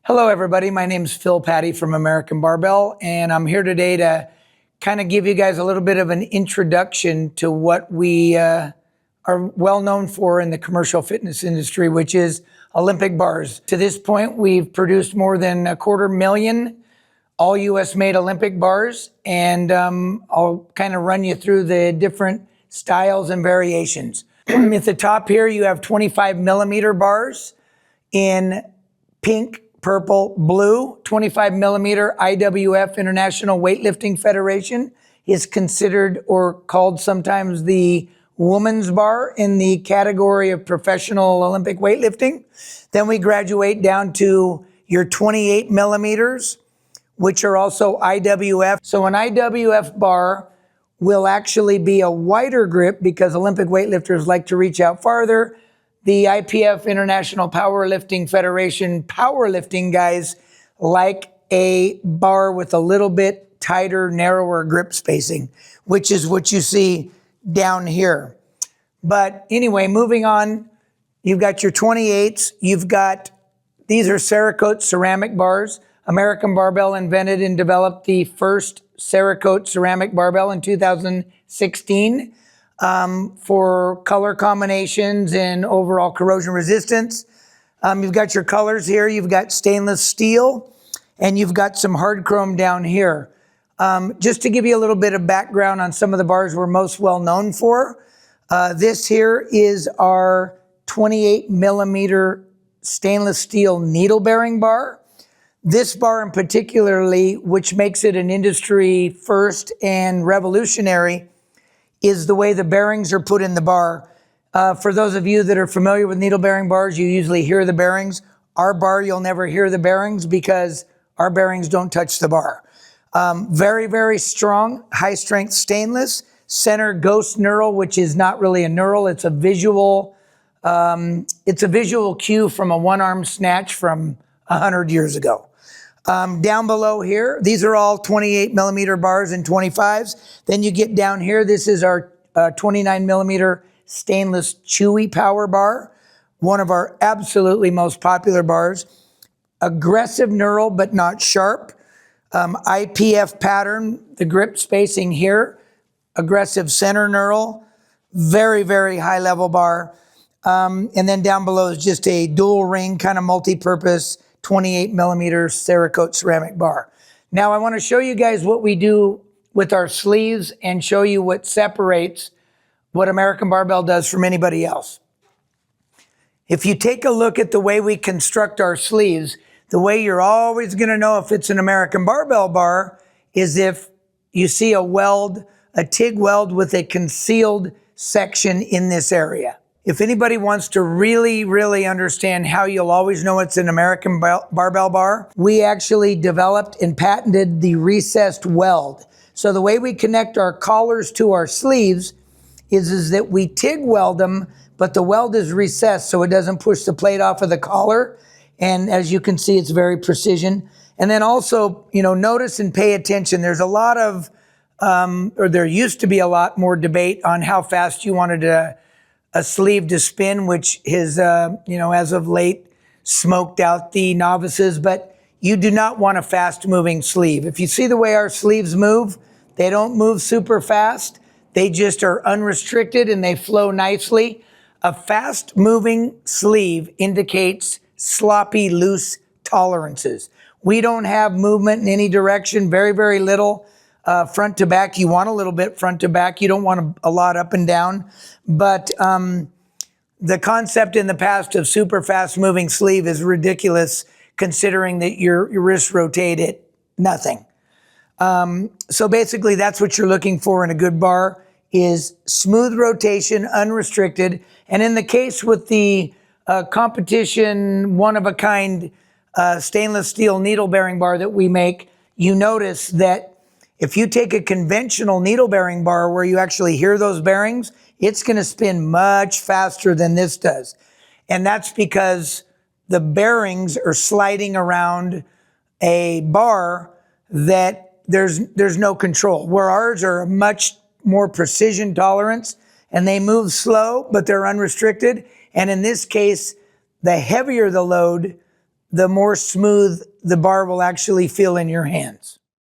Hello everybody, my name's Phil Patty from American Barbell, and I'm here today to kind of give you guys a little bit of an introduction to what we are well known for in the commercial fitness industry, which is Olympic bars. To this point, we've produced more than 250,000 all US made Olympic bars, and I'll kind of run you through the different styles and variations. At the top here, you have 25mm bars in pink, purple, blue. 25mm IWF International Weightlifting Federation is considered or called sometimes the woman's bar in the category of professional Olympic weightlifting. Then we graduate down to your 28mm, which are also IWF. So an IWF bar will actually be a wider grip because Olympic weightlifters like to reach out farther. The IPF International Powerlifting Federation powerlifting guys like a bar with a little bit tighter, narrower grip spacing, which is what you see down here. But anyway, moving on, you've got your 28s. These are Cerakote ceramic bars. American Barbell invented and developed the first Cerakote ceramic barbell in 2016. For color combinations and overall corrosion resistance. You've got your colors here. You've got stainless steel, and you've got some hard chrome down here. Just to give you a little bit of background on some of the bars we're most well known for, this here is our 28mm stainless steel needle bearing bar. This bar in particularly, which makes it an industry first and revolutionary, is the way the bearings are put in the bar. For those of you that are familiar with needle bearing bars, you usually hear the bearings. Our bar, you'll never hear the bearings because our bearings don't touch the bar. Very, very strong, high strength stainless, center ghost knurl, which is not really a knurl, it's a visual cue from a one-arm snatch from 100 years ago. Down below here, these are all 28mm bars and 25s. Then you get down here, this is our 29mm stainless chewy power bar, one of our absolutely most popular bars. Aggressive knurl, but not sharp. IPF pattern, the grip spacing here. Aggressive center knurl, very, very high level bar. And then down below is just a dual ring kind of multi-purpose 28mm Cerakote ceramic bar. Now I want to show you guys what we do with our sleeves and show you what separates what American Barbell does from anybody else. If you take a look at the way we construct our sleeves, the way you're always going to know if it's an American Barbell bar is if you see a TIG weld with a concealed section in this area. If anybody wants to really, really understand how you'll always know it's an American Barbell bar, we actually developed and patented the recessed weld. So the way we connect our collars to our sleeves is that we TIG weld them, but the weld is recessed so it doesn't push the plate off of the collar. And as you can see, it's very precision. And then also, notice and pay attention. There's a lot of, or there used to be a lot more debate on how fast you wanted a sleeve to spin, which has, as of late, smoked out the novices, but you do not want a fast-moving sleeve. If you see the way our sleeves move, they don't move super fast. They just are unrestricted and they flow nicely. A fast-moving sleeve indicates sloppy, loose tolerances. We don't have movement in any direction, very, very little. Front to back, you want a little bit front to back. You don't want a lot up and down. But the concept in the past of super fast moving sleeve is ridiculous considering that your wrists rotate at nothing. So basically that's what you're looking for in a good bar is smooth rotation, unrestricted. And in the case with the competition, one-of-a-kind stainless steel needle bearing bar that we make, you notice that if you take a conventional needle bearing bar where you actually hear those bearings, it's going to spin much faster than this does. And that's because the bearings are sliding around a bar that there's no control, where ours are a much more precision tolerance and they move slow, but they're unrestricted. And in this case, the heavier the load, the more smooth the bar will actually feel in your hands.